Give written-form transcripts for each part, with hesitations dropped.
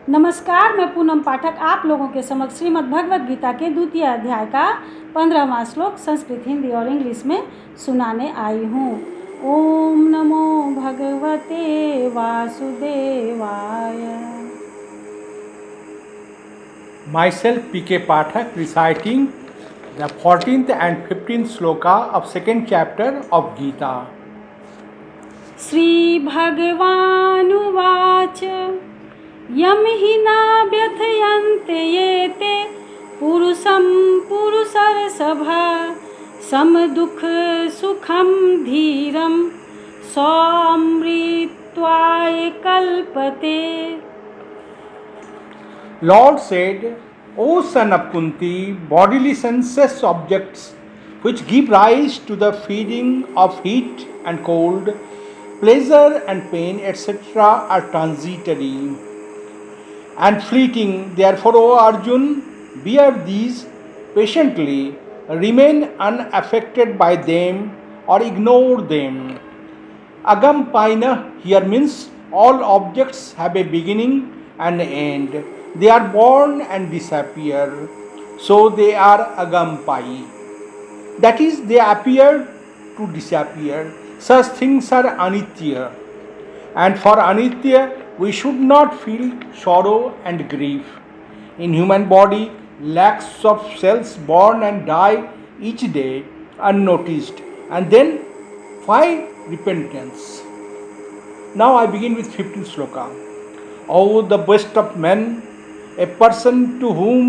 नमस्कार, मैं पूनम पाठक आप लोगों के समक्ष श्रीमद् भगवद गीता के द्वितीय अध्याय का 15वां श्लोक संस्कृत, हिंदी और इंग्लिश में सुनाने आई हूँ। ओम नमो भगवते वासुदेवाय। Myself P.K. Pathak reciting the 14th and 15th sloka of second chapter of Gita. Shri भगवानुवाच यम हि न व्यथयन्ते ये ते पुरुषं पुरुषर्षभा समदुःख सुखं धीरं सौमृत्वाय कल्पते। Lord said, O son of Kunti, bodily sensuous objects which give rise to the feeling of heat and cold, pleasure and pain, etc., are transitory and fleeting. Therefore, O Arjun, bear these patiently, remain unaffected by them or ignore them. Agam Paina here means all objects have a beginning and end. They are born and disappear. So they are Agampai. That is, they appear to disappear. Such things are Anitya. And for Anitya, we should not feel sorrow and grief. In human body, lakhs of cells born and die each day unnoticed. And then why repentance? Now I begin with 15th sloka. O the best of men, a person to whom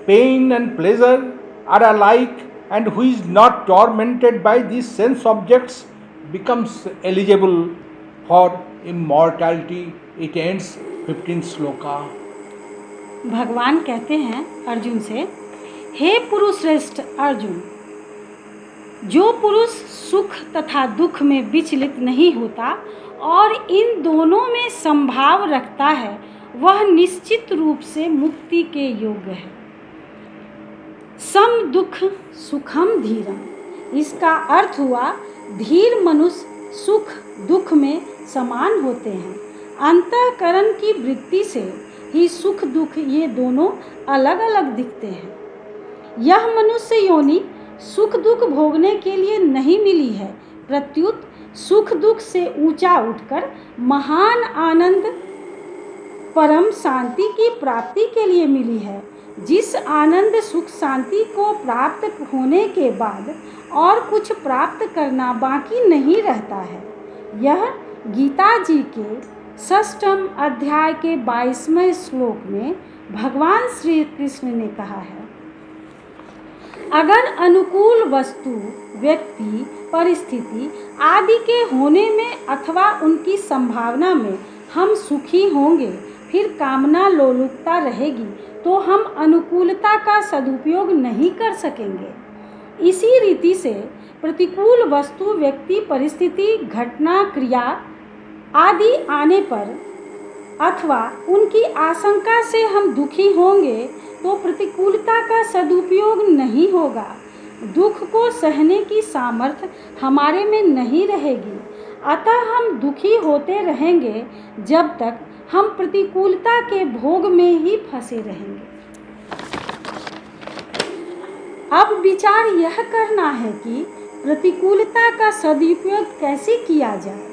pain and pleasure are alike and who is not tormented by these sense objects becomes eligible for immortality. It ends 15th sloka. भगवान कहते हैं अर्जुन से, हे पुरुष श्रेष्ठ अर्जुन, जो पुरुष सुख तथा दुख में विचलित नहीं होता और इन दोनों में संभाव रखता है, वह निश्चित रूप से मुक्ति के योग्य है। सम दुख सुखम धीरम, इसका अर्थ हुआ धीर मनुष्य सुख दुख में समान होते हैं। अंतःकरण की वृत्ति से ही सुख दुख ये दोनों अलग अलग दिखते हैं। यह मनुष्य योनि सुख दुख भोगने के लिए नहीं मिली है, प्रत्युत सुख दुख से ऊंचा उठकर महान आनंद परम शांति की प्राप्ति के लिए मिली है। जिस आनंद सुख शांति को प्राप्त होने के बाद और कुछ प्राप्त करना बाकी नहीं रहता है। यह गीता जी के 6वें अध्याय के 22वें श्लोक में भगवान श्री कृष्ण ने कहा है। अगर अनुकूल वस्तु, व्यक्ति, परिस्थिति आदि के होने में अथवा उनकी संभावना में हम सुखी होंगे, फिर कामना लोलुपता रहेगी तो हम अनुकूलता का सदुपयोग नहीं कर सकेंगे। इसी रीति से प्रतिकूल वस्तु, व्यक्ति, परिस्थिति, घटना, क्रिया आदि आने पर अथवा उनकी आशंका से हम दुखी होंगे तो प्रतिकूलता का सदुपयोग नहीं होगा। दुख को सहने की सामर्थ्य हमारे में नहीं रहेगी, अतः हम दुखी होते रहेंगे जब तक हम प्रतिकूलता के भोग में ही फंसे रहेंगे। अब विचार यह करना है कि प्रतिकूलता का सदुपयोग कैसे किया जाए,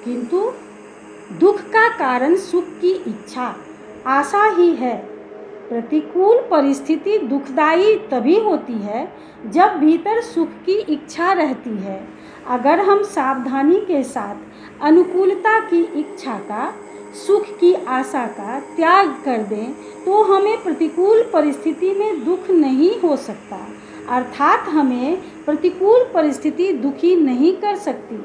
किंतु दुख का कारण सुख की इच्छा, आशा ही है। प्रतिकूल परिस्थिति दुखदायी तभी होती है जब भीतर सुख की इच्छा रहती है। अगर हम सावधानी के साथ अनुकूलता की इच्छा का, सुख की आशा का त्याग कर दें तो हमें प्रतिकूल परिस्थिति में दुख नहीं हो सकता, अर्थात हमें प्रतिकूल परिस्थिति दुखी नहीं कर सकती।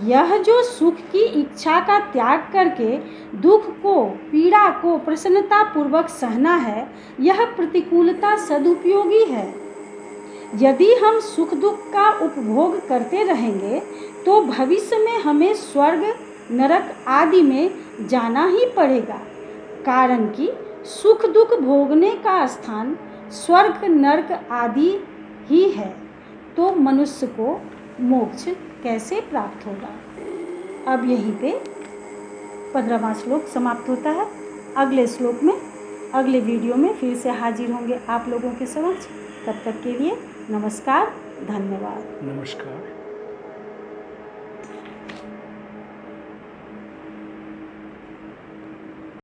यह जो सुख की इच्छा का त्याग करके दुख को, पीड़ा को प्रसन्नता पूर्वक सहना है, यह प्रतिकूलता सदुपयोगी है। यदि हम सुख दुख का उपभोग करते रहेंगे तो भविष्य में हमें स्वर्ग, नरक आदि में जाना ही पड़ेगा, कारण कि सुख दुख भोगने का स्थान स्वर्ग, नरक आदि ही है। तो मनुष्य को मोक्ष कैसे प्राप्त होगा। अब यहीं पे 15वां श्लोक समाप्त होता है। अगले श्लोक में, अगले वीडियो में फिर से हाजिर होंगे आप लोगों के समक्ष। तब तक के लिए नमस्कार, धन्यवाद। नमस्कार।